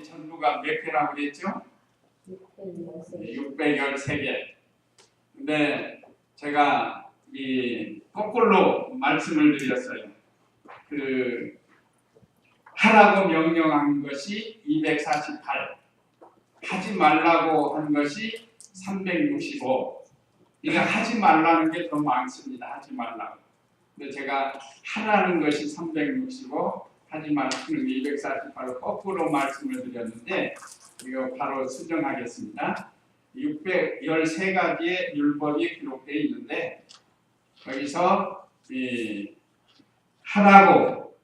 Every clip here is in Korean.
전부가 몇 개라고 그랬죠? 613개. 근데 제가 거꾸로 말씀을 드렸어요. 하라고 명령한 것이 248, 하지 말라고 한 것이 365. 이게 하지 말라는 게 더 많습니다. 하지 말라고. 근데 제가 하라는 것이 365, 하지 말라는 게 248로 거꾸로 말씀을 드렸는데, 이거 바로 수정하겠습니다. 613가지의 율법이 기록되어 있는데, 여기서 하라고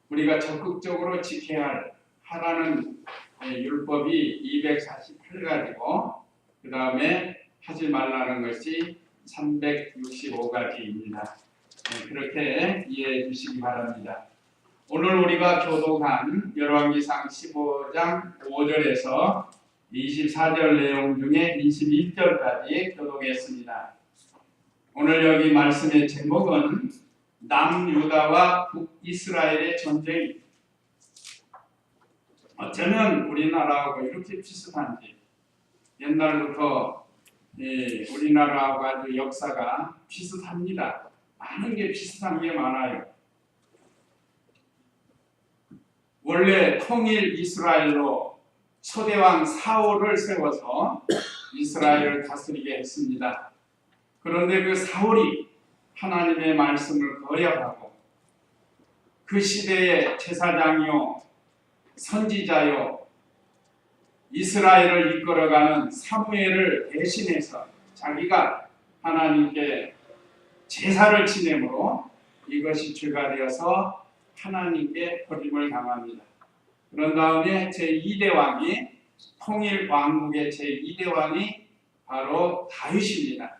우리가 적극적으로 지켜야 할 하라는 율법이 248가지고, 그 다음에 하지 말라는 것이 365가지입니다. 그렇게 이해해 주시기 바랍니다. 오늘 우리가 교독한 열왕기상 15장 5절에서 24절 내용 중에 21절까지 교독했습니다. 오늘 여기 말씀의 제목은 남유다와 북이스라엘의 전쟁. 어쩌면 우리나라하고 이렇게 비슷한지, 옛날부터 우리나라하고 아주 역사가 비슷합니다. 많은 게 비슷한 게 많아요. 원래 통일 이스라엘로 초대왕 사울을 세워서 이스라엘을 다스리게 했습니다. 그런데 그 사울이 하나님의 말씀을 거역하고 그 시대의 제사장이요 선지자요 이스라엘을 이끌어가는 사무엘을 대신해서 자기가 하나님께 제사를 지내므로 이것이 죄가 되어서 하나님께 버림을 당합니다. 그런 다음에 제2대 왕이, 통일 왕국의 제2대 왕이 바로 다윗입니다.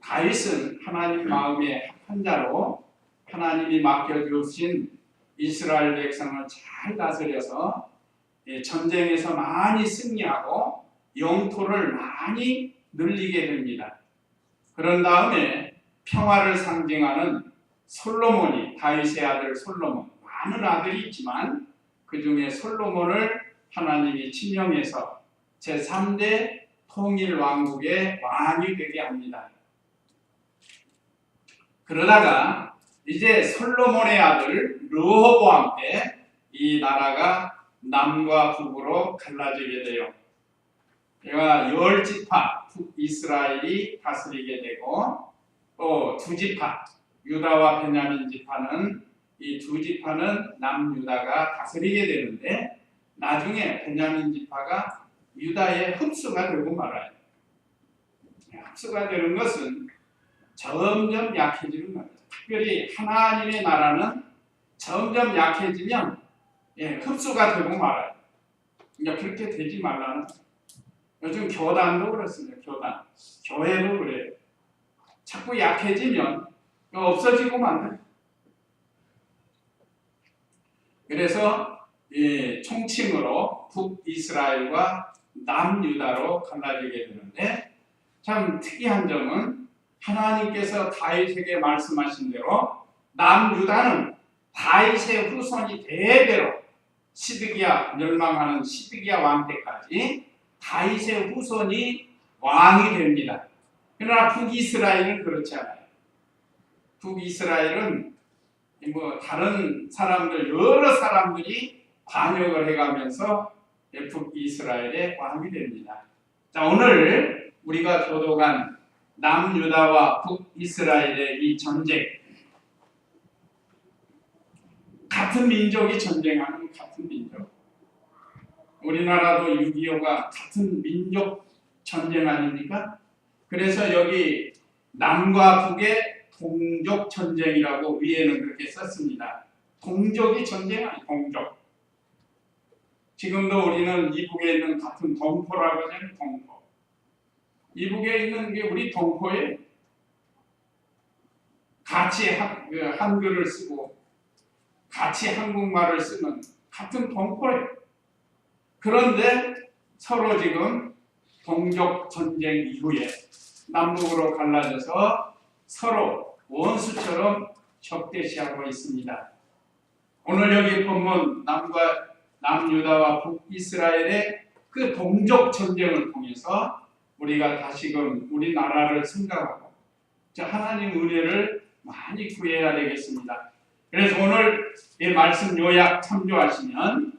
다윗은 하나님 마음의 한 자로 하나님이 맡겨주신 이스라엘 백성을 잘 다스려서 전쟁에서 많이 승리하고 영토를 많이 늘리게 됩니다. 그런 다음에 평화를 상징하는 솔로몬이, 다윗의 아들 솔로몬, 많은 아들이 있지만 그 중에 솔로몬을 하나님이 지명해서 제3대 통일왕국의 왕이 되게 합니다. 그러다가 이제 솔로몬의 아들 르호보암 때 이 나라가 남과 북으로 갈라지게 돼요. 그러니까 10지파 북이스라엘이 다스리게 되고, 또 2지파 유다와 베냐민 지파는, 이 2지파는 남유다가 다스리게 되는데, 나중에 베냐민 지파가 유다에 흡수가 되고 말아요. 흡수가 되는 것은 점점 약해지는 겁니다. 특별히 하나님의 나라는 점점 약해지면 흡수가 되고 말아요. 그러니까 그렇게 되지 말라는. 요즘 교단도 그렇습니다. 교회도 그래요. 자꾸 약해지면 없어지고 만다. 그래서 총칭으로 북이스라엘과 남유다로 갈라지게 되는데, 참 특이한 점은 하나님께서 다윗에게 말씀하신 대로 남유다는 다윗의 후손이 대대로 시드기야, 멸망하는 시드기야 왕 때까지 다윗의 후손이 왕이 됩니다. 그러나 북이스라엘은 그렇지 않아요. 북이스라엘은 다른 사람들, 여러 사람들이 반역을 해가면서 북이스라엘의 왕이 됩니다. 자, 오늘 우리가 교독한 남유다와 북이스라엘의 이 전쟁, 같은 민족이 전쟁하는 같은 민족. 우리나라도 6.25가 같은 민족 전쟁 아닙니까? 그래서 여기 남과 북의 동족 전쟁이라고 위에는 그렇게 썼습니다. 동족이 전쟁 아니, 동족. 지금도 우리는 이북에 있는 같은 동포라고 하잖아요. 동포. 이북에 있는 게 우리 동포예요. 같이 한글을 쓰고 같이 한국말을 쓰는 같은 동포예요. 그런데 서로 지금 동족 전쟁 이후에 남북으로 갈라져서 서로 원수처럼 적대시하고 있습니다. 오늘 여기 본문 남유다와 북이스라엘의 그 동족 전쟁을 통해서 우리가 다시금 우리나라를 생각하고 하나님 은혜를 많이 구해야 되겠습니다. 그래서 오늘 이 말씀 요약 참조하시면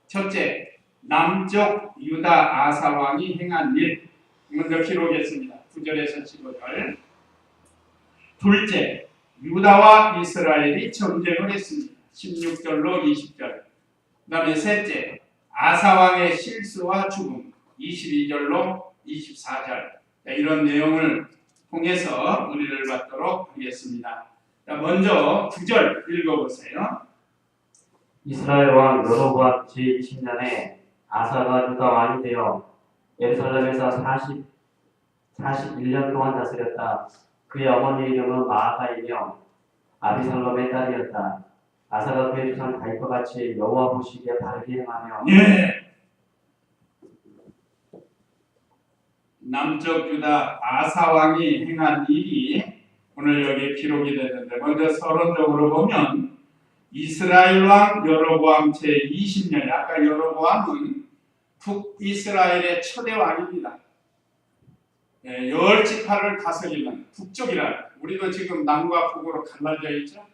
첫째, 남쪽 유다 아사 왕이 행한 일 먼저 기록했습니다. 9절에서 15절. 둘째, 유다와 이스라엘이 전쟁을 했습니다. 16절로 20절. 그 다음에 셋째, 아사왕의 실수와 죽음 22절로 24절. 이런 내용을 통해서 은혜를 받도록 하겠습니다. 먼저 9절 읽어보세요. 이스라엘 왕 여로보암 제20년에 아사가 유다 왕이 되어 예루살렘에서 41년 동안 다스렸다. 그의 어머니 이름은 마아가이며 아비살롬의 딸이었다. 아사가 그의 조상 다윗과 같이 여호와 보시기에 바르게 행하며 남쪽 유다 아사 왕이 행한 일이 오늘 여기 기록이 되는데 먼저 서론적으로 보면 이스라엘 왕 여로보암 제20년에 아까 여로보암은 북이스라엘의 초대 왕입니다. 열 지파를 다스리는 북쪽이라 우리도 지금 남과 북으로 갈라져 있죠.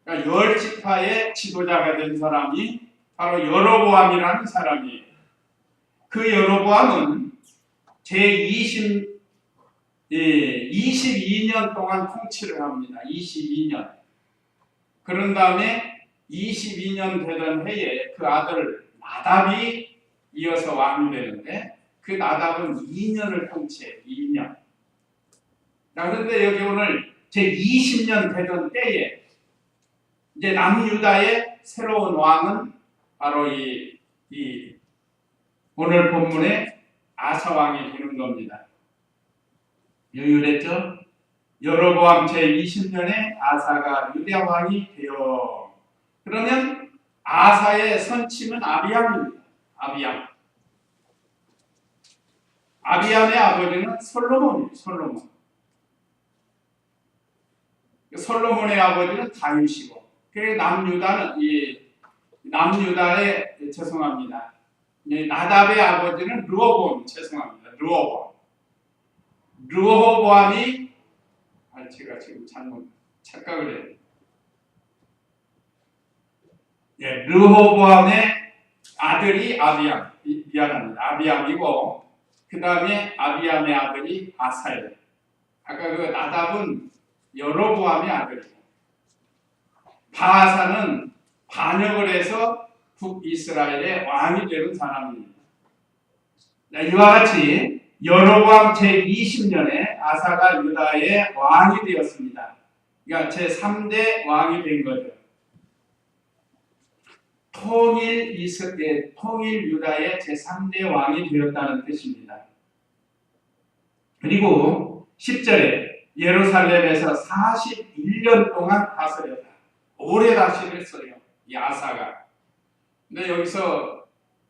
그러니까 열 지파의 지도자가 된 사람이 바로 여로보암이라는 사람이에요. 그 여로보암은 제22년 동안 통치를 합니다. 22년. 그런 다음에 22년 되던 해에 그 아들 나답이 이어서 왕이 되는데 그 나답은 2년을 통치해요. 2년. 그런데 여기 오늘 제20년 되던 때에 이제 남유다의 새로운 왕은 바로 이 오늘 본문의 아사 왕이 되는 겁니다. 유율했죠? 여로보암 제20년에 아사가 유다 왕이 되어 그러면 아사의 선친은 아비암입니다. 아비암의 아버지는 솔로몬이에요. 솔로몬의 아버지는 다윗이고 그래서 남유다의 죄송합니다. 나답의 아버지는 르호보암 르호보암이 제가 지금 잘못 착각을 해요. 르호보암의 아들이 아비암이고 그 다음에 아비암의 아들이 아사예요. 아까 그 나답은 여로보암의 아들이에요. 바아사는 반역을 해서 북이스라엘의 왕이 되는 사람입니다. 이와 같이 여로보암 제20년에 아사가 유다의 왕이 되었습니다. 그러니까 제3대 왕이 된 거죠. 통일 유다의 제3대 왕이 되었다는 뜻입니다. 그리고 10절에 예루살렘에서 41년 동안 다스렸다. 오래 다스렸어요. 이 아사가. 근데 여기서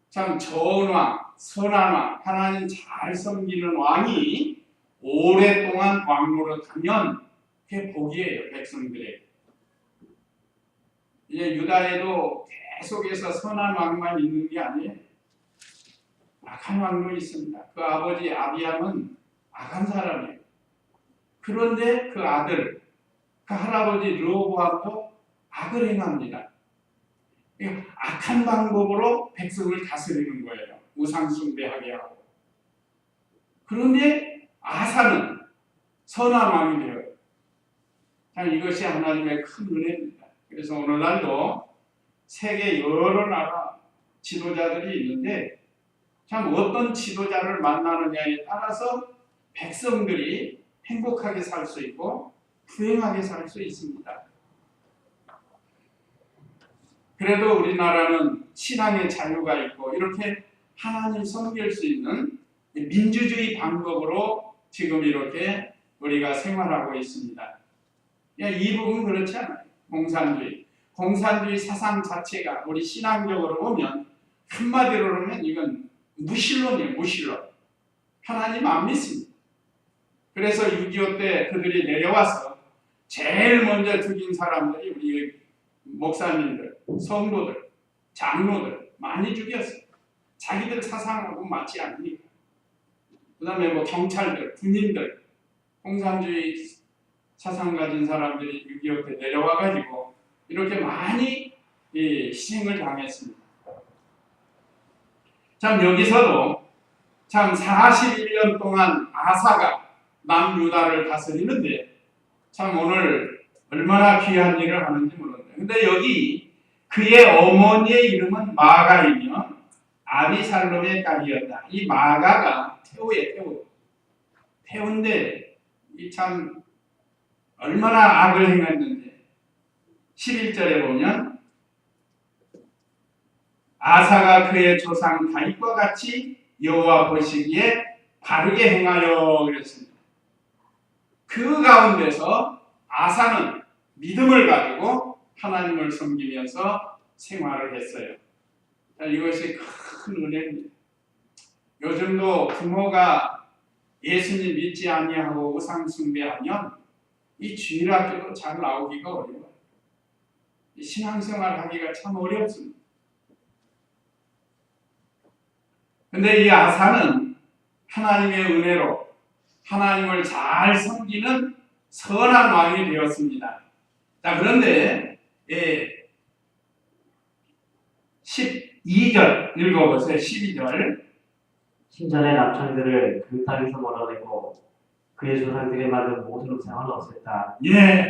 참 좋은 왕, 선한 왕, 하나님 잘 섬기는 왕이 오랫동안 왕노릇하면 그게 복이에요. 백성들에게. 이제 유다에도 계속해서 선한 왕만 있는 게 아니에요. 악한 왕도 있습니다. 그 아버지 아비암은 악한 사람이에요. 그런데 그 아들, 그 할아버지 르호보암도 악을 행합니다. 악한 방법으로 백성을 다스리는 거예요. 우상숭배하게 하고. 그런데 아사는 선한 왕이 되어요. 참 이것이 하나님의 큰 은혜입니다. 그래서 오늘날도 세계 여러 나라 지도자들이 있는데 참 어떤 지도자를 만나느냐에 따라서 백성들이 행복하게 살 수 있고 불행하게 살 수 있습니다. 그래도 우리나라는 신앙의 자유가 있고 이렇게 하나님 섬길 수 있는 민주주의 방법으로 지금 이렇게 우리가 생활하고 있습니다. 이 부분 그렇지 않아요. 공산주의 사상 자체가 우리 신앙적으로 보면 한마디로 보면 이건 무신론이에요. 무신론. 하나님 안 믿습니다. 그래서 6.25 때 그들이 내려와서 제일 먼저 죽인 사람들이 우리 목사님들, 성도들, 장로들 많이 죽였어요. 자기들 사상하고 맞지 않으니까. 그 다음에 뭐 경찰들, 군인들, 공산주의 사상 가진 사람들이 6.25 때 내려와가지고 이렇게 많이 희생을 당했습니다. 참 여기서도 참 41년 동안 아사가 남유다를 다스리는데 참 오늘 얼마나 귀한 일을 하는지 모르는데 근데 여기 그의 어머니의 이름은 마가이며 아비살롬의 딸이었다. 이 마가가 태우예요. 태우인데 이 참 얼마나 악을 행했는지 11절에 보면 아사가 그의 조상 다윗과 같이 여호와 보시기에 바르게 행하여 그랬습니다. 그 가운데서 아사는 믿음을 가지고 하나님을 섬기면서 생활을 했어요. 이것이 큰 은혜입니다. 요즘도 부모가 예수님 믿지 아니하고 우상 숭배하면 이 주일학교도 잘 나오기가 어려워요. 신앙생활 하기가 참 어렵습니다. 근데 이 아사는 하나님의 은혜로 하나님을 잘 섬기는 선한 왕이 되었습니다. 자, 그런데 12절 읽어보세요. 12절. 신전의 남창들을 그 땅에서 몰아내고 그의 조상들이 만든 모든 우상을 없앴다. 예.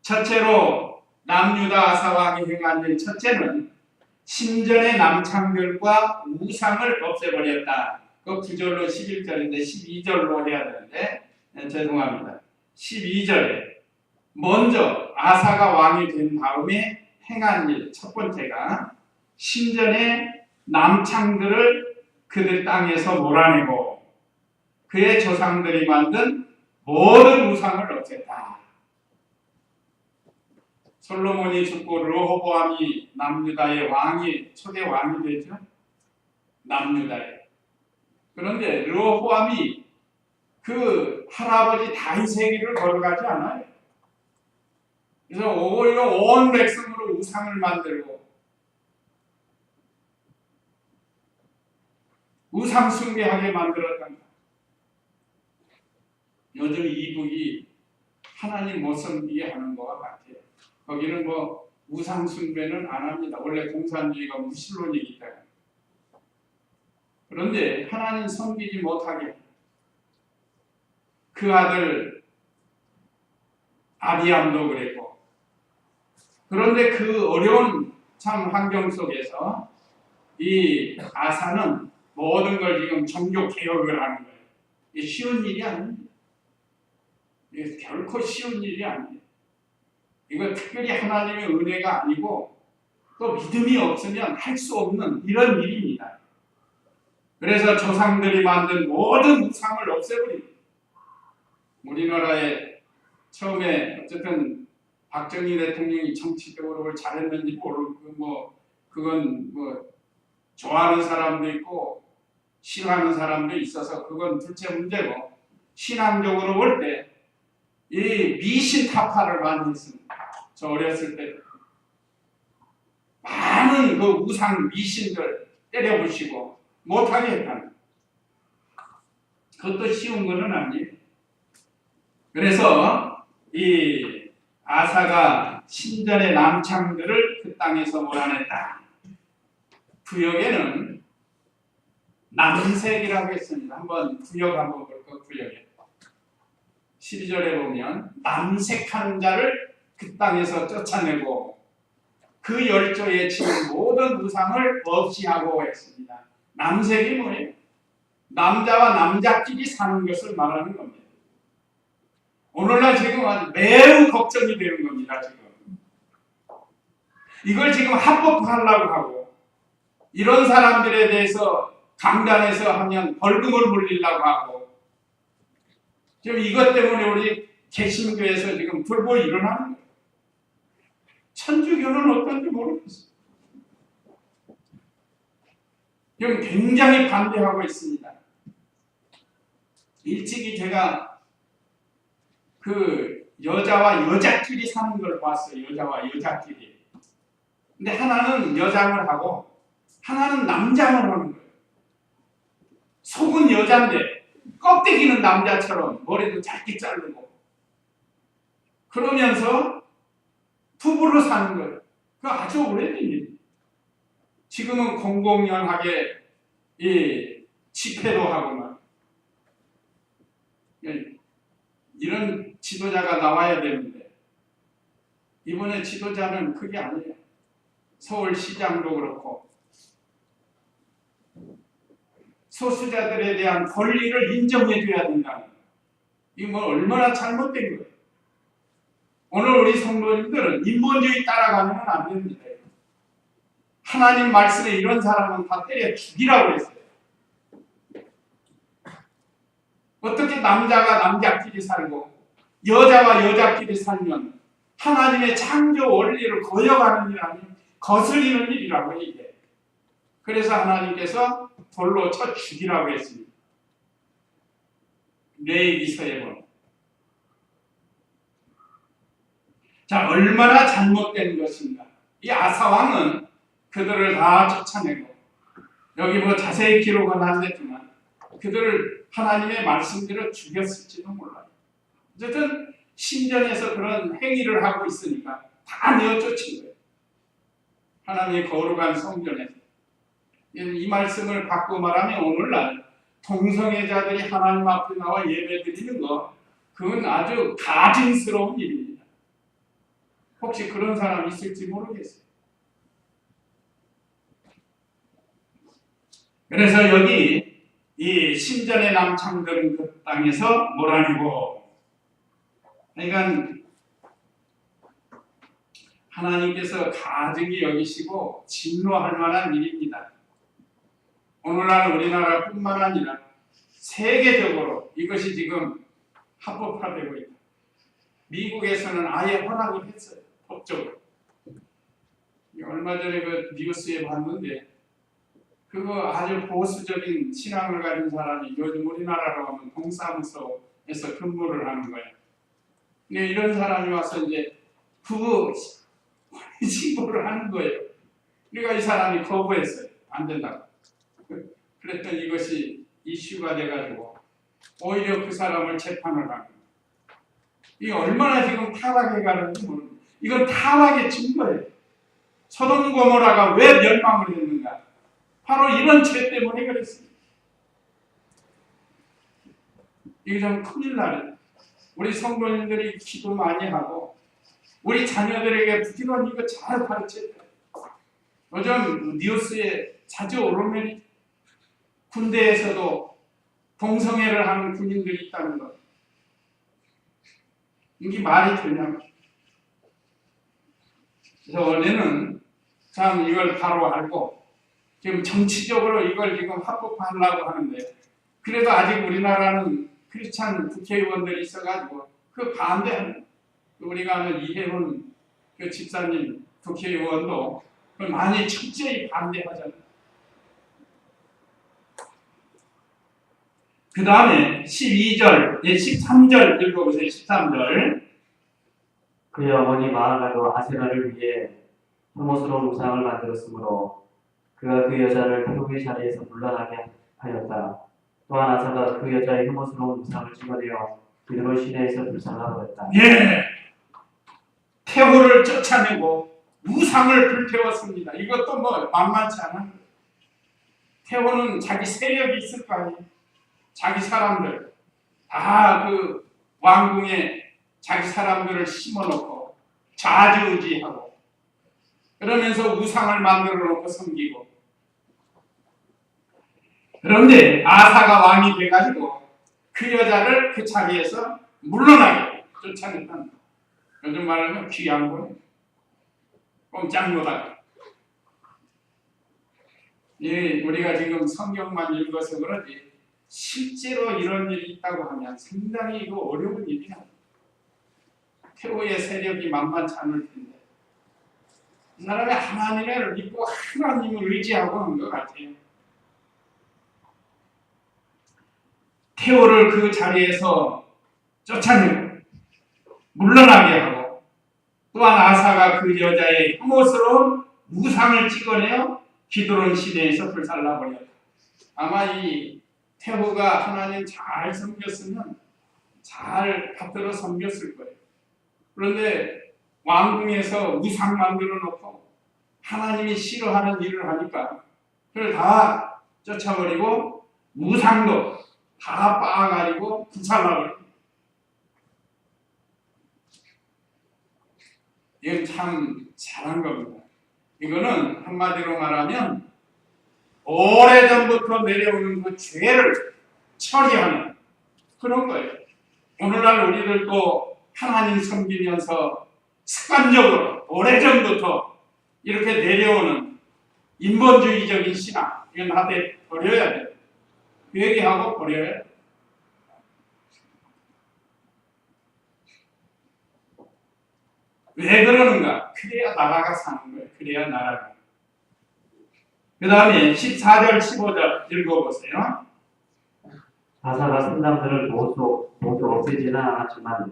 첫째로 남유다 아사 왕이 행한 일 첫째는 신전의 남창들과 우상을 없애버렸다. 그 9절로 11절인데 12절로 해야 되는데 죄송합니다. 12절에 먼저 아사가 왕이 된 다음에 행한 일 첫 번째가 신전의 남창들을 그들 땅에서 몰아내고 그의 조상들이 만든 모든 우상을 없앴다. 솔로몬이 죽고 르호보암이 남유다의 왕이 초대 왕이 되죠. 남유다에. 그런데 르호보암이 그 할아버지 다윗의 길을 걸어가지 않아요. 그래서 오히려 온 백성으로 우상을 만들고 우상 숭배하게 만들었답니다. 요즘 이북이 하나님 못 섬기게 하는 것과 같아요. 거기는 뭐 우상 숭배는 안 합니다. 원래 공산주의가 무신론이기 때문에. 그런데 하나님 섬기지 못하게 그 아들 아비암도 그랬고 그런데 그 어려운 참 환경 속에서 이 아사는 모든 걸 지금 종교 개혁을 하는 거예요. 이게 쉬운 일이 아닙니다. 이게 결코 쉬운 일이 아니에요. 이거 특별히 하나님의 은혜가 아니고 또 믿음이 없으면 할 수 없는 이런 일입니다. 그래서 조상들이 만든 모든 우상을 없애버립니다. 우리나라에 처음에 어쨌든 박정희 대통령이 정치적으로 잘했는지 모르고 그건 좋아하는 사람도 있고 싫어하는 사람도 있어서 그건 둘째 문제고 신앙적으로 볼 때 이 미신 타파를 많이 했습니다. 저 어렸을 때 많은 그 우상 미신들 때려부시고 못하게 했다는 그것도 쉬운 것은 아니에요. 그래서 이 아사가 신전의 남창들을 그 땅에서 몰아냈다. 구역에는 남색이라고 했습니다. 한번 구역 한번 볼까요? 구역에 12절에 보면 남색하는 자를 그 땅에서 쫓아내고 그 열조에 치는 모든 우상을 없이 하고 했습니다. 남색이 뭐예요? 남자와 남자끼리 사는 것을 말하는 겁니다. 오늘날 지금 아주 매우 걱정이 되는 겁니다. 지금 이걸 지금 합법화하려고 하고 이런 사람들에 대해서 강단에서 하면 벌금을 물리려고 하고 지금 이것 때문에 우리 개신교에서 지금 불보이 일어나는 거예요. 천주교는 어떤지 모르겠어요. 지금 굉장히 반대하고 있습니다. 일찍이 제가 그 여자와 여자끼리 사는 걸 봤어요. 여자와 여자끼리. 근데 하나는 여장을 하고 하나는 남장을 하는 거예요. 속은 여잔데 껍데기는 남자처럼 머리도 짧게 자르고 그러면서 부부로 사는 거예요. 그 아주 오래된 일이에요. 지금은 공공연하게 이 집회도 하고 막 이런 지도자가 나와야 되는데 이번에 지도자는 그게 아니에요. 서울시장도 그렇고 소수자들에 대한 권리를 인정해줘야 된다는 거예요. 이거 뭐 얼마나 잘못된 거예요. 오늘 우리 성도님들은 인본주의 따라가면 안 됩니다. 하나님 말씀에 이런 사람은 다 때려 죽이라고 했어요. 어떻게 남자가 남자끼리 살고 여자가 여자끼리 살면 하나님의 창조 원리를 거역하는 일 아니에요. 거스리는 일이라고 이게. 그래서 하나님께서 돌로 쳐 죽이라고 했습니다. 레위기서에 보면. 자, 얼마나 잘못된 것인가. 이 아사왕은 그들을 다 쫓아내고 여기 뭐 자세히 기록은 안 됐지만 그들을 하나님의 말씀대로 죽였을지도 몰라요. 어쨌든 신전에서 그런 행위를 하고 있으니까 다 내어쫓은 거예요. 하나님의 거룩한 성전에서. 이 말씀을 바꾸고 말하면 오늘날 동성애자들이 하나님 앞에 나와 예배드리는 거 그건 아주 가증스러운 일입니다. 혹시 그런 사람 있을지 모르겠어요. 그래서 여기 이 신전의 남창들은 그 땅에서 몰아내고, 그러니까 하나님께서 가증히 여기시고 진노할 만한 일입니다. 오늘날 우리나라뿐만 아니라 세계적으로 이것이 지금 합법화되고 있다. 미국에서는 아예 허락을 했어요. 법적으로. 얼마 전에 그 뉴스에 봤는데 그거 아주 보수적인 신앙을 가진 사람이 요즘 우리나라로 오면 동사무소에서 근무를 하는 거예요. 근데 이런 사람이 와서 이제 부부 신고를 하는 거예요. 그러니까 이 사람이 거부했어요. 안 된다고. 그랬더니 이것이 이슈가 돼가지고 오히려 그 사람을 재판을 하는 거예요. 이게 얼마나 지금 타락해 가는지 모릅니다. 이건 타락의 증거예요. 소돔 고모라가 왜 멸망을 했는가? 바로 이런 죄 때문에 그랬습니다. 이게 좀 큰일 나요. 우리 성도님들이 기도 많이 하고 우리 자녀들에게 부지런히 이거 잘 가르쳐야 돼요. 요즘 뉴스에 자주 오르면 군대에서도 동성애를 하는 군인들이 있다는 것. 이게 말이 되냐고. 그래서 원래는 참 이걸 바로 알고 지금 정치적으로 이걸 지금 합법화하려고 하는데 그래도 아직 우리나라는 크리스찬 국회의원들이 있어가지고 그 반대하는 우리가 아는 이혜훈 그 집사님 국회의원도 많이 철저히 반대하잖아요. 그 다음에 12절, 13절 읽어보세요. 13절. 그의 어머니 마아가도 아세라를 위해 혐오스러운 우상을 만들었으므로 그가 그 여자를 태국의 자리에서 물러나게 하였다. 또한 아사가 그 여자의 혐오스러운 우상을 찍어내어 그대로 시내에서 불살라고 했다. 예, 태호를 쫓아내고 우상을 불태웠습니다. 이것도 뭐 만만치 않은. 태호는 자기 세력이 있을 거 아니에요. 자기 사람들 다 그 왕궁에 자기 사람들을 심어놓고 좌지우지하고 그러면서 우상을 만들어 놓고 섬기고. 그런데 아사가 왕이 돼가지고 그 여자를 그 자리에서 물러나게 쫓아냈다. 요즘 말하면 귀한 거예요. 꼼짝 못하게. 예, 우리가 지금 성경만 읽어서 그러지 실제로 이런 일이 있다고 하면 상당히 이거 어려운 일이야. 태호의 세력이 만만치 않을 텐데 이 사람이 하나님을 믿고 하나님을 의지하고 하는 것 같아요. 태호를 그 자리에서 쫓아내고 물러나게 하고 또한 아사가 그 여자의 혐오스러운 우상을 찍어내어 기드론 시내에서 불살라버렸다. 아마 이 태후가 하나님 잘 섬겼으면 잘 받들어 섬겼을 거예요. 그런데 왕궁에서 우상 만들어 놓고 하나님이 싫어하는 일을 하니까 그걸 다 쫓아버리고 우상도 다 빻아가지고 불살라버립니다. 이건 참 잘한 겁니다. 이거는 한마디로 말하면 오래전부터 내려오는 그 죄를 처리하는 그런 거예요. 오늘날 우리들도 하나님 섬기면서 습관적으로 오래전부터 이렇게 내려오는 인본주의적인 신앙, 이건 다 버려야 돼요. 회개하고 버려야 돼요. 왜 그러는가? 그래야 나라가 사는 거예요. 그래야 나라가. 그 다음에 14절, 15절 읽어보세요. 아사가 산당들을 모두 없애지는 않았지만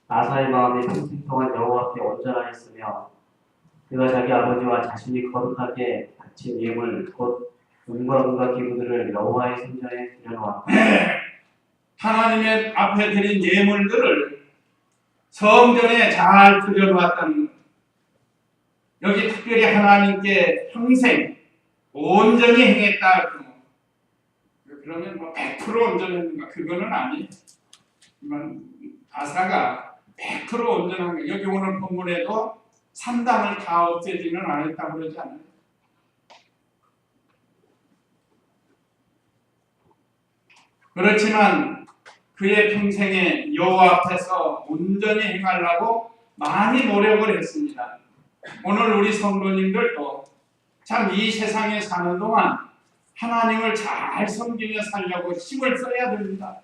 아사의 마음이 평생 동안 여호와 앞에 온전하였으며 그가 자기 아버지와 자신이 거룩하게 바친 예물 곧 은과 금과 기구들을 여호와의 성전에 들여놓았다. 하나님의 앞에 드린 예물들을 성전에 잘 들여놓았다는 것. 여기 특별히 하나님께 평생 온전히 행했다. 그러면 뭐 100% 온전했는가? 그거는 아니에요. 아사가 100% 온전한 거. 여기 오늘 본문에도 산당을 다 없애지는 않았다고 그러지 않아요. 그렇지만 그의 평생에 여호와 앞에서 온전히 행하려고 많이 노력을 했습니다. 오늘 우리 성도님들도 참 이 세상에 사는 동안 하나님을 잘 섬기며 살려고 힘을 써야 됩니다.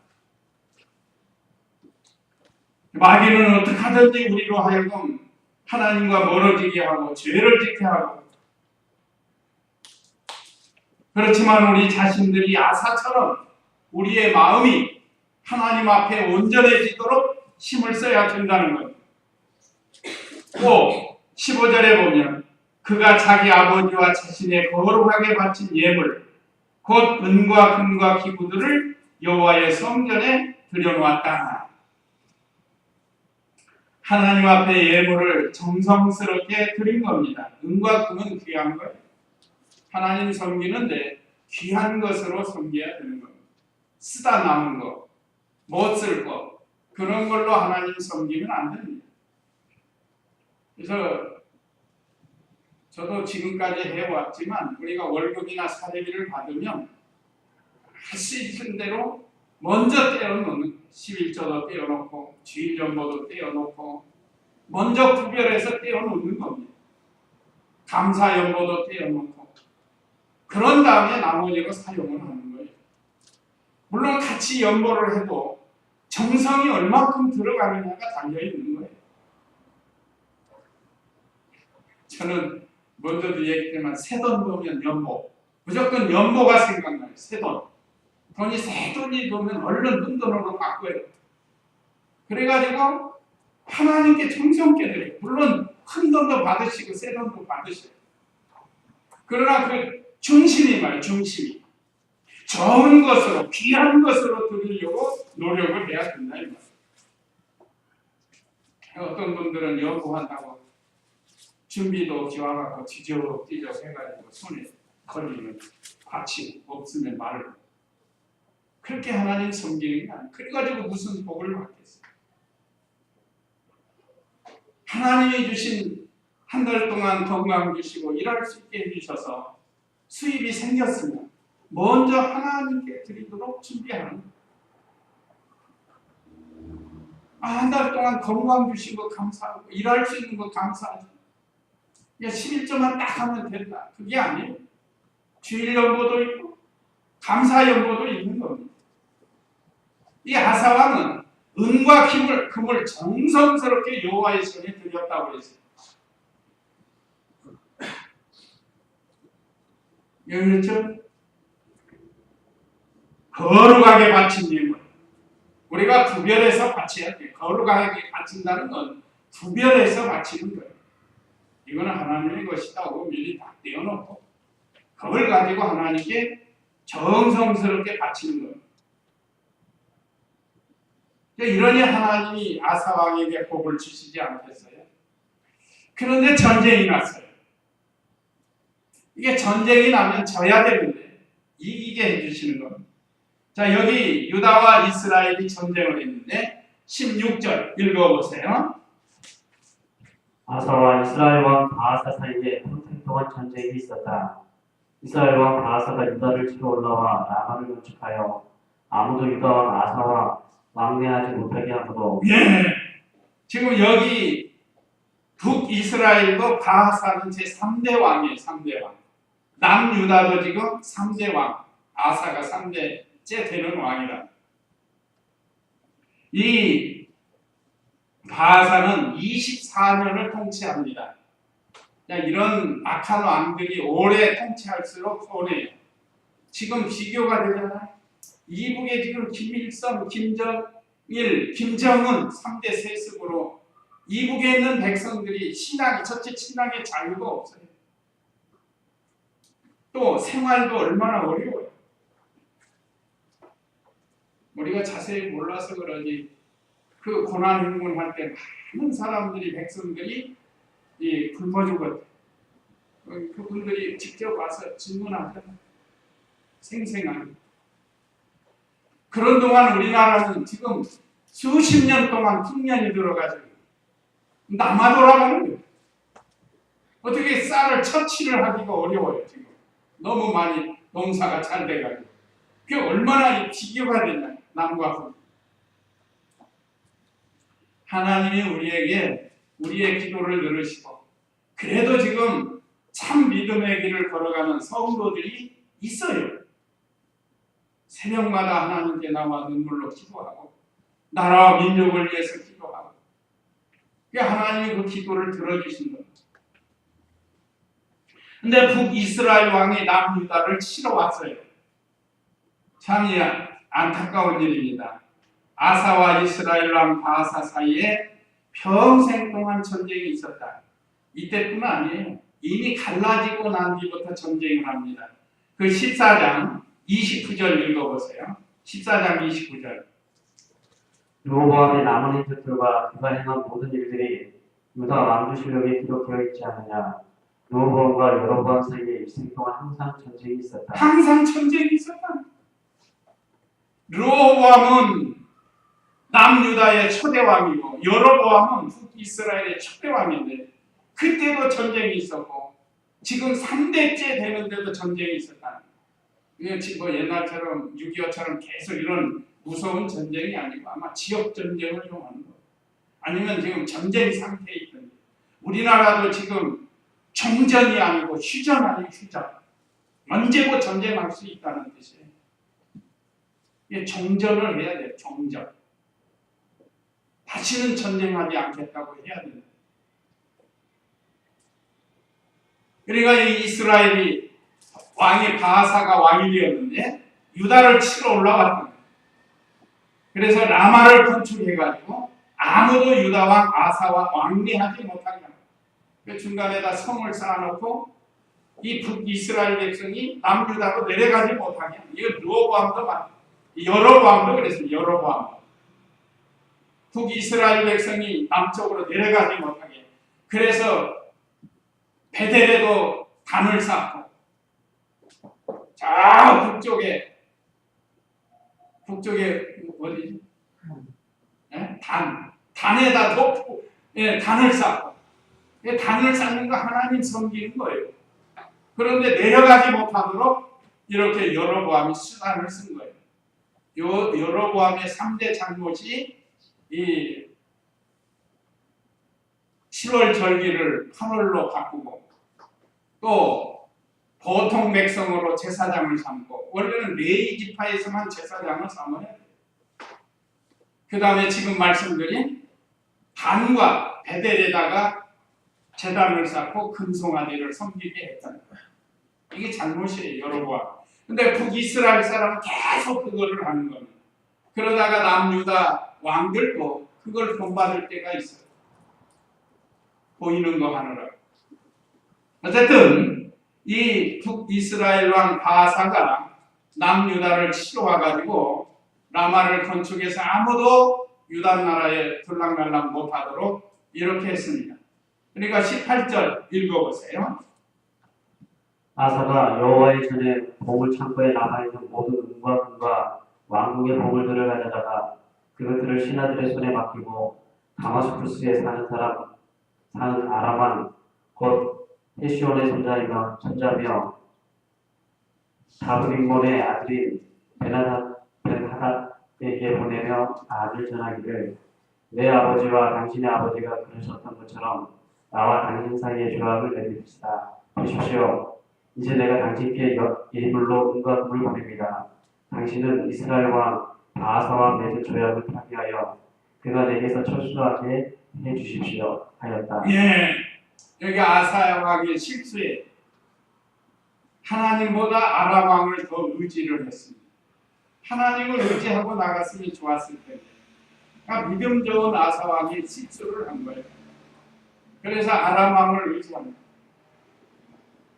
마귀는 어떻게 하든지 우리로 하여금 하나님과 멀어지게 하고 죄를 짓게 하고, 그렇지만 우리 자신들이 아사처럼 우리의 마음이 하나님 앞에 온전해지도록 힘을 써야 된다는 것. 또 15절에 보면 그가 자기 아버지와 자신의 거룩하게 바친 예물 곧 은과 금과 기구들을 여호와의 성전에 들여놓았다. 하나님 앞에 예물을 정성스럽게 드린 겁니다. 은과 금은 귀한 거예요. 하나님 섬기는데 귀한 것으로 섬겨야 되는 겁니다. 쓰다 남은 거, 못 쓸 거, 그런 걸로 하나님 섬기면 안 됩니다. 그래서 저도 지금까지 해왔지만 우리가 월급이나 사례비를 받으면 할 수 있는 대로 먼저 떼어놓는, 11조도 떼어놓고 주일연보도 떼어놓고 먼저 구별해서 떼어놓는 겁니다. 감사연보도 떼어놓고 그런 다음에 나머지로 사용을 하는 거예요. 물론 같이 연보를 해도 정성이 얼마큼 들어가느냐가 달려있는 거예요. 저는 먼저도 얘기했지만 새돈 보면 연보, 무조건 연보가 생각나요. 새돈. 돈이 새 돈이 보면 얼른 푼돈으로 바꿔요. 그래가지고 하나님께 정성께 드려요. 물론 큰 돈도 받으시고 새 돈도 받으셔요. 그러나 그 중심이 말이에요. 중심이 좋은 것으로, 귀한 것으로 드리려고 노력을 해야 된다 이 말이에요. 어떤 분들은 연구한다고 준비도 없이 와갖고 뒤적뒤적 해가지고 손에 걸리면 받치 없으면 말을 그렇게 하나님 섬기는 게 아니에요. 그래가지고 무슨 복을 받겠어요. 하나님이 주신 한 달 동안 건강 주시고 일할 수 있게 해주셔서 수입이 생겼으면 먼저 하나님께 드리도록 준비하는 거예요. 한 달 동안 건강 주신 거 감사하고 일할 수 있는 거 감사하죠. 11조만 딱 하면 된다. 그게 아니에요. 주일연보도 있고 감사연보도 있는 겁니다. 이 아사왕은 은과 금을 정성스럽게 여호와의 전에 드렸다고 했어요. 그렇죠? 거룩하게 바친 예물. 우리가 구별해서 바쳐야 돼요. 거룩하게 바친다는 건 구별해서 바치는 거예요. 이거는 하나님의 것이다고 미리 다 떼어놓고 그걸 가지고 하나님께 정성스럽게 바치는 거예요. 이러니 하나님이 아사 왕에게 복을 주시지 않겠어요? 그런데 전쟁이 났어요. 이게 전쟁이 나면 져야 되는데 이기게 해주시는 겁니다. 자, 여기 유다와 이스라엘이 전쟁을 했는데 16절 읽어보세요. 아사와 이스라엘 왕 바하사 사이에 평생 동안 전쟁이 있었다. 이스라엘 왕 바하사가 유다를 치러 올라와 라마를 건축하여 아무도 유다 왕 아사와 왕래하지 못하게 하므로 예. 지금 여기 북이스라엘도 바하사는 제3대 왕이에요. 3대 왕. 남유다도 지금 3대 왕. 아사가 3대째 되는 왕이라. 이 바하사는 24년을 통치합니다. 이런 악한 왕들이 오래 통치할수록 손해요. 지금 비교가 되잖아요. 이북에 지금 김일성, 김정일, 김정은 3대 세습으로 이북에 있는 백성들이 첫째 신앙의 자유가 없어요. 또 생활도 얼마나 어려워요. 우리가 자세히 몰라서 그러지 그 고난 행군할 때 많은 사람들이 백성들이 굶어 죽었대. 그분들이 직접 와서 질문하잖아요. 생생하게. 그런 동안 우리나라는 지금 수십 년 동안 풍년이 들어가지고 남아 돌아가는 거예요. 어떻게 쌀을 처치를 하기가 어려워요. 지금 너무 많이 농사가 잘 돼가지고 그게 얼마나 비교가 되냐. 남과 북. 하나님이 우리에게 우리의 기도를 들으시고 그래도 지금 참 믿음의 길을 걸어가는 성도들이 있어요. 새벽마다 하나님께 나와 눈물로 기도하고 나라와 민족을 위해서 기도하고 하나님이 그 기도를 들어주신 겁니다. 근데 북이스라엘 왕이 남유다를 치러 왔어요. 참 안타까운 일입니다. 아사와 이스라엘 왕 바하사 사이에 평생 동안 전쟁이 있었다. 이때뿐 아니에요. 이미 갈라지고 난 뒤부터 전쟁을 합니다. 그 14장 29절 읽어보세요. 14장 29절. 르호보암의 남은 인적들과 그가 행한 모든 일들이 유다 왕조실록에 기록되어 있지 않느냐. 르호보암과 여로보암 사이에 일생 동안 항상 전쟁이 있었다. 항상 전쟁이 있었다. 르호보암은 남유다의 초대왕이고 여로보암은 북이스라엘의 초대왕인데 그때도 전쟁이 있었고 지금 3대째 되는데도 전쟁이 있었다. 이게 지금 옛날처럼 6.25처럼 계속 이런 무서운 전쟁이 아니고 아마 지역 전쟁을 좀 하는 거예요. 아니면 지금 전쟁 상태에 있던. 우리나라도 지금 정전이 아니고 휴전 아니고 휴전. 언제고 전쟁할 수 있다는 뜻이에요. 이게 정전을 해야 돼요. 정전. 다시는 전쟁하지 않겠다고 해야 된다. 그러니까 이 이스라엘이 왕이 바하사가 왕이 되었는데 유다를 치러 올라왔던 거예요. 그래서 라마를 건축해가지고 아무도 유다 왕 아사와 왕래하지 못하게 합니다. 그 중간에다 성을 쌓아놓고 이 북이스라엘 백성이 남유다로 내려가지 못하게 합니다. 이거 르호보암도 맞아요. 여로보암도 그랬습니다. 여로보암. 북이스라엘 백성이 남쪽으로 내려가지 못하게. 그래서 베델에도 단을 쌓고 자 북쪽에 어디지? 예? 단에다 덮고 단을 쌓고 단을 쌓는 거 하나님 섬기는 거예요. 그런데 내려가지 못하도록 이렇게 여로보암이 수단을 쓴 거예요. 여로보암의 3대 잘못이 이 7월 절기를 8월로 바꾸고 또 보통 백성으로 제사장을 삼고 원래는 레위 지파에서만 제사장을 삼아야 돼요. 그 다음에 지금 말씀드린 단과 베델에다가 제단을 쌓고 금송아지를 섬기게 했다는 거예요. 이게 잘못이에요. 여로보암. 근데 북이스라엘 사람은 계속 그거를 하는 겁니다. 그러다가 남유다 왕들도 그걸 본받을 때가 있어요. 보이는 거 하느라. 어쨌든 이 북이스라엘 왕 바하사가 남유다를 치러 와가지고 라마를 건축해서 아무도 유다 나라에 들락날락 못하도록 이렇게 했습니다. 그러니까 18절 읽어보세요. 아사가 여호와의 전에 보물 창고에 남아있는 모든 은과 금과 왕궁의 보물들을 가져다가 그것들을 신하들의 손에 맡기고 다마스쿠스에 사는 아람왕 곧 헤시온의 손자며 다브림몬의 아들인 벤하닷에게 보내며 아들 전하기를 내 아버지와 당신의 아버지가 그러셨던 것처럼 나와 당신 사이에 조약을 맺읍시다. 보십시오. 이제 내가 당신께 예물로 은과 금을 보냅니다. 당신은 이스라엘 왕 바하사와 맺은 조약을 파기하여 그가 내게서 철수하게 해 주십시오 하였다. 예, 여기 아사 왕의 실수에 하나님보다 아람 왕을 더 의지를 했습니다. 하나님을 의지하고 나갔으면 좋았을 텐데, 그러니까 믿음 좋은 아사 왕이 실수를 한 거예요. 그래서 아람 왕을 의지합니다.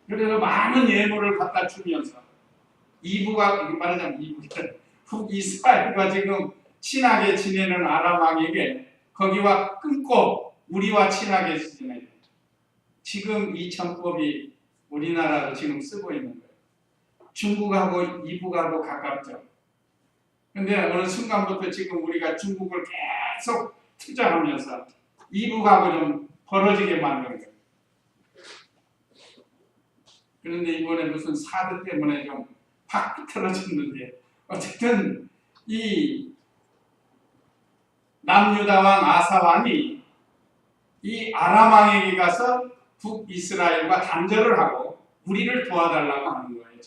그래서 많은 예물을 갖다 주면서 말하자면 북이스라엘과 지금 친하게 지내는 아람 왕에게 거기와 끊고 우리와 친하게 지내요. 지금 이 정법이 우리나라도 지금 쓰고 있는 거예요. 중국하고 이북하고 가깝죠. 근데 어느 순간부터 지금 우리가 중국을 계속 투자하면서 이북하고 좀 벌어지게 만든 거예요. 그런데 이번에 무슨 사드 때문에 좀 확 비틀어졌는데, 어쨌든 이 남유다 왕 아사 왕이 이 아람 왕에게 가서 북이스라엘과 단절을 하고 우리를 도와달라고 하는 거예요.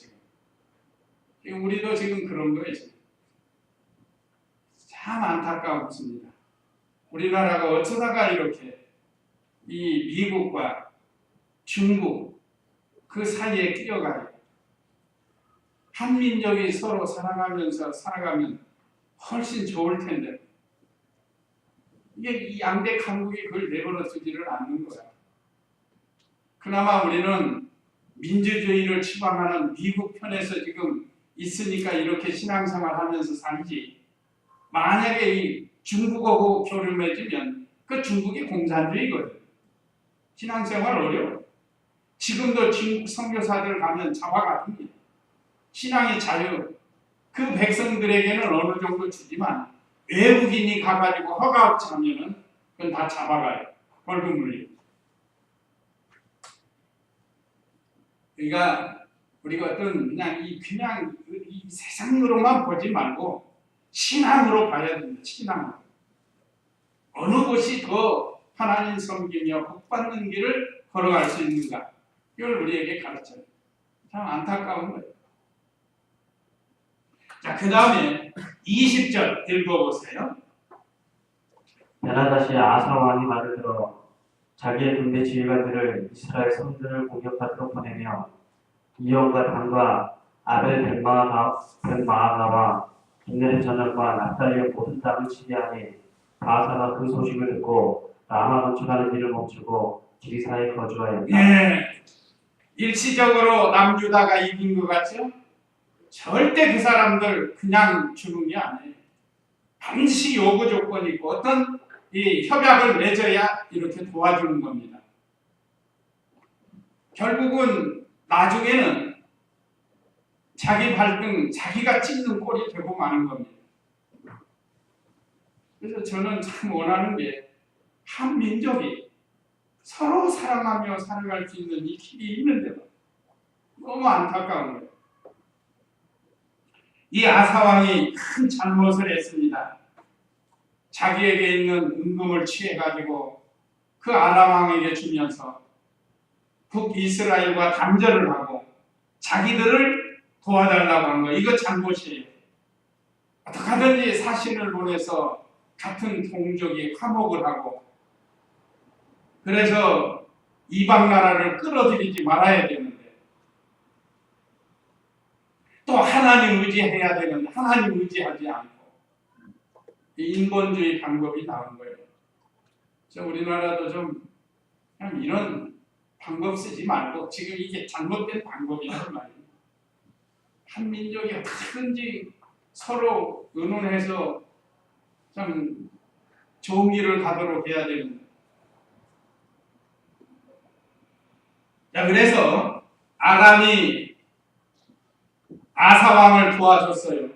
지금 우리도 지금 그런 거예요. 지금. 참 안타까웠습니다. 우리나라가 어쩌다가 이렇게 이 미국과 중국 그 사이에 끼어가요. 한민족이 서로 사랑하면서 살아가면 훨씬 좋을 텐데, 이게 이 양대 강국이 그걸 내버려 두지를 않는 거야. 그나마 우리는 민주주의를 추방하는 미국 편에서 지금 있으니까 이렇게 신앙생활 하면서 살지, 만약에 이 중국하고 교류를 맺으면 그 중국이 공산주의거든. 신앙생활 어려워. 지금도 중국 선교사들 가면 잡아가줍니다. 신앙의 자유, 그 백성들에게는 어느 정도 주지만 외국인이 가가지고 허가 없이 하면은 그건 다 잡아가요. 벌금 물리고. 그러니까 우리가 어떤 그냥 이 세상으로만 보지 말고 신앙으로 봐야 됩니다. 신앙으로. 어느 곳이 더 하나님 섬기며 복받는 길을 걸어갈 수 있는가? 이걸 우리에게 가르쳐요. 참 안타까운 거예요. 자, 그 다음에 20절 읽어보세요. 베나다시 아사 왕이 말을 들어 자기의 군대 지휘관들을 이스라엘 성들을 공격하도록 보내며 이온과 단과 아벨 벤마아가와 기럇 저녁과 납달리의 모든 땅을 치게하니 바하사가 그 소식을 듣고 라마 건축하는 일을 멈추고 지리사에 거주하였다. 예, 일시적으로 남유다가 이긴 것 같죠? 절대 그 사람들 그냥 주는 게 아니에요. 반드시 요구 조건이 있고 어떤 이 협약을 맺어야 이렇게 도와주는 겁니다. 결국은 나중에는 자기 발등, 자기가 찢는 꼴이 되고 마는 겁니다. 그래서 저는 참 원하는 게 한민족이 서로 사랑하며 살아갈 수 있는 이 길이 있는데도 너무 안타까운 거예요. 이 아사왕이 큰 잘못을 했습니다. 자기에게 있는 은금을 취해가지고 그 아람왕에게 주면서 북이스라엘과 단절을 하고 자기들을 도와달라고 한 거예요. 이거 잘못이에요. 어떻게 하든지 사신을 보내서 같은 동족이 화목을 하고, 그래서 이방 나라를 끌어들이지 말아야 되는데, 또 하나님 의지해야 되는데 하나님 의지하지 않고 인본주의 방법이 나온 거예요. 그래서 우리나라도 좀 이런 방법 쓰지 말고 지금 이게 잘못된 방법이란 말이에요. 한 민족이 어떻게든지 서로 의논해서 좀 좋은 길을 가도록 해야 되는데. 자, 그래서 아람이 아사 왕을 도와줬어요.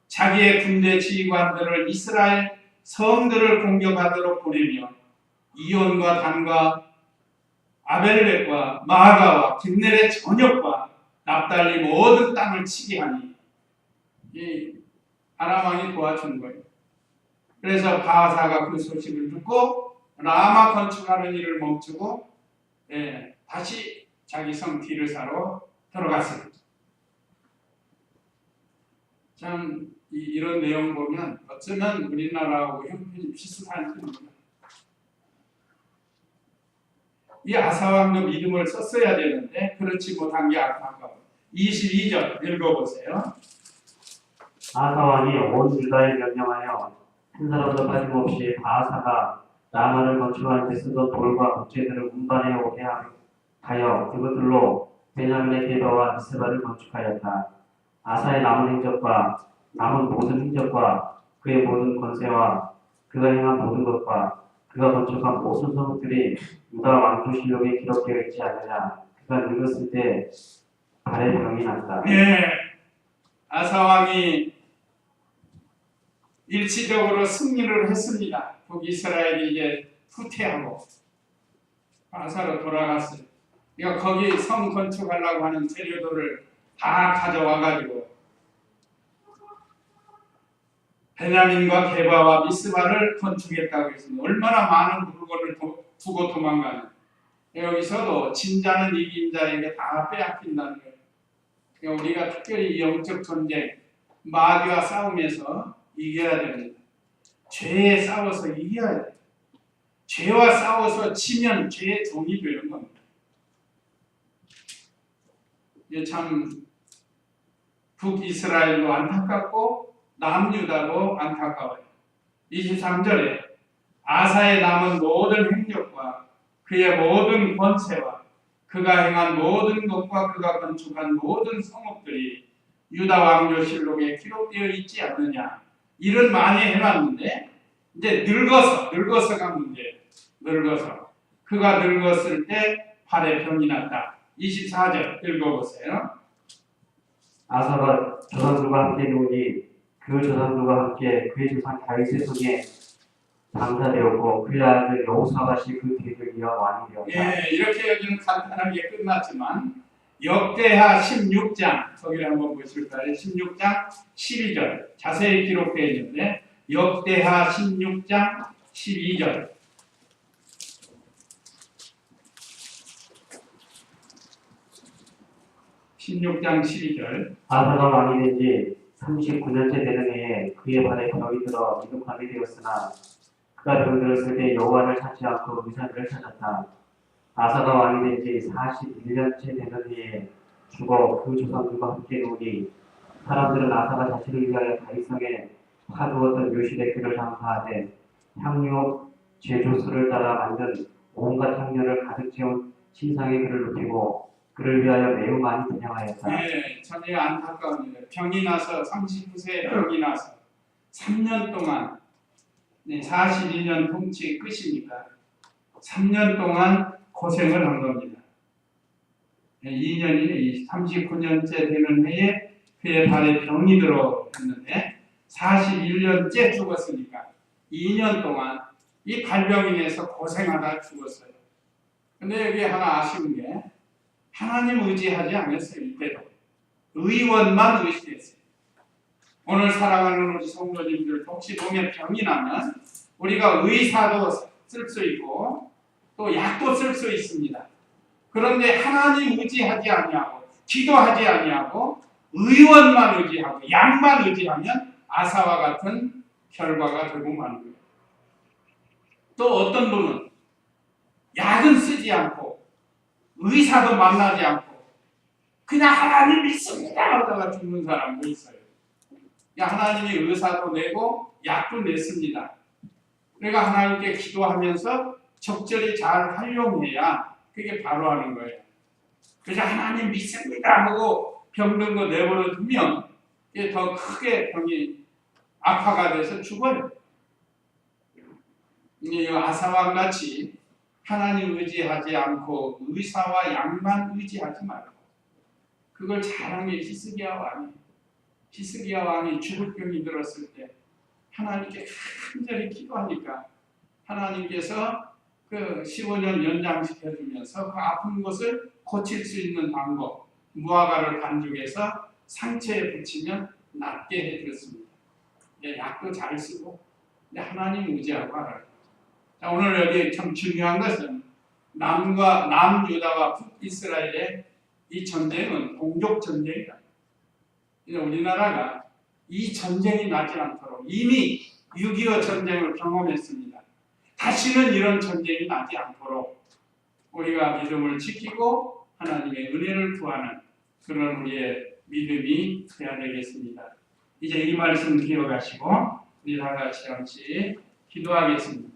자기의 군대 지휘관들을 이스라엘 성들을 공격하도록 보내며 이온과 단과 아벨렉과 마가와 깃넬의 전역과 납달리 모든 땅을 치게 하니 이 아람 왕이 도와준 거예요. 그래서 바하사가 그 소식을 듣고 라마 건축하는 일을 멈추고 다시 자기 성 디르사로 들어갔습니다. 참 이런 내용 보면 어쩌면 우리나라하고 형편이 비슷한 편입니다. 이 아사왕도 믿음을 썼어야 되는데 그렇지 못한 게 안타까워요. 22절 읽어보세요. 아사왕이 온 유다에 명령하여 한 사람도 빠짐없이 바하사가 라마를 건축하는 데 쓰던 돌과 목재들을 운반해 오게 하여 그것들로 베냐민의 게바와 미스바를 건축하였다. 아사의 남은 행적과 남은 모든 행적과 그의 모든 권세와 그가 행한 모든 것과 그가 건축한 모든 성읍들이 유다 왕조실록에 기록되어 있지 않느냐. 그가 늙었을 때 발에 병이 났다. 아사왕이 일시적으로 승리를 했습니다. 북이스라엘이 이제 후퇴하고 아사로 돌아갔어요. 그러니까 거기 성 건축하려고 하는 재료들을 다 가져와가지고 베냐민과 게바와 미스바를 건축했다고 했습니다. 얼마나 많은 물건을 두고 도망가는. 여기서도 진자는 이긴 자에게 다 빼앗긴다는 거예요. 그러니까 우리가 특별히 영적 전쟁, 마귀와 싸움에서 이겨야 됩니다. 죄에 싸워서 이겨야 돼요. 죄와 싸워서 지면 죄의 종이 되는 겁니다. 이게 참 북이스라엘도 안타깝고 남유다도 안타까워요. 23절에 아사의 남은 모든 행적과 그의 모든 권세와 그가 행한 모든 것과 그가 건축한 모든 성읍들이 유다 왕조실록에 기록되어 있지 않느냐. 일은 많이 해놨는데 이제 늙어서가 문제예요. 늙어서 그가 늙었을 때 발에 병이 났다. 24절 읽어보세요. 아사가 조상들과 함께 누우니 그 조상들과 함께 그의 조상 다윗의 손에 장사되었고 그의 아들 여호사밧이 그 뒤를 이어 왕이 되었다. 이렇게 여기는 간단하게 끝났지만 역대하 16장 거기를 한번 보실까요? 16장 12절 자세히 기록되어 있는데 역대하 16장 12절 16장 12절 아사가 왕이 된 지 39년째 되는 해에 그의 발에 병이 들어 이독하게 되었으나 그가 병들었을 때 여호와를 찾지 않고 의사들을 찾았다. 아사가 왕이 된 지 41년째 되는 해에 죽어 그 조상들과 함께 누우니 사람들은 아사가 자신을 위하여 다윗성에 파두었던 묘실의 굴을 장사하되 향료 제조소를 따라 만든 온갖 향료를 가득 채운 신상의 그를 눕히고 그를 위하여 매우 많이 분양하였다. 전혀 안타까웁니다. 병이 나서 39세에 병이 나서 3년 동안 42년 통치 끝이니까 3년 동안 고생을 한 겁니다. 2년이 39년째 되는 해에 그의 발에 병이 들어했는데 41년째 죽었으니까 2년 동안 이 발병 인해서 고생하다 죽었어요. 근데 여기 하나 아쉬운 게 하나님 의지하지 않았어요. 이때도 의원만 의지했어요. 오늘 사랑하는 우리 성도님들 혹시 몸에 병이 나면 우리가 의사도 쓸 수 있고 또 약도 쓸 수 있습니다. 그런데 하나님 의지하지 아니하고 기도하지 아니하고 의원만 의지하고 약만 의지하면 아사와 같은 결과가 되고 마는 거예요. 또 어떤 분은 약은 쓰지 않고 의사도 만나지 않고 그냥 하나님 믿습니다 하다가 죽는 사람도 있어요. 하나님이 의사도 내고 약도 냈습니다. 그러니까 하나님께 기도하면서 적절히 잘 활용해야 그게 바로 하는 거예요. 그래서 하나님 믿습니다 하고 병든 거 내버려 두면 이게 더 크게 병이 악화가 돼서 죽어요. 이 아사왕 같이 하나님 의지하지 않고 의사와 약만 의지하지 말고 그걸 잘한 게 히스기야 왕이. 히스기야 왕이 죽을 병이 들었을 때 하나님께 간절히 기도하니까 하나님께서 그 15년 연장시켜주면서 그 아픈 곳을 고칠 수 있는 방법 무화과를 반죽해서 상처에 붙이면 낫게 해주었습니다. 약도 잘 쓰고 하나님 의지하고 알아요. 자, 오늘 여기 참 중요한 것은 남유다와 북이스라엘의 이 전쟁은 동족 전쟁이다. 우리나라가 이 전쟁이 나지 않도록 이미 6.25 전쟁을 경험했습니다. 다시는 이런 전쟁이 나지 않도록 우리가 믿음을 지키고 하나님의 은혜를 구하는 그런 우리의 믿음이 되어야 되겠습니다. 이제 이 말씀 기억하시고 우리 다 같이 기도하겠습니다.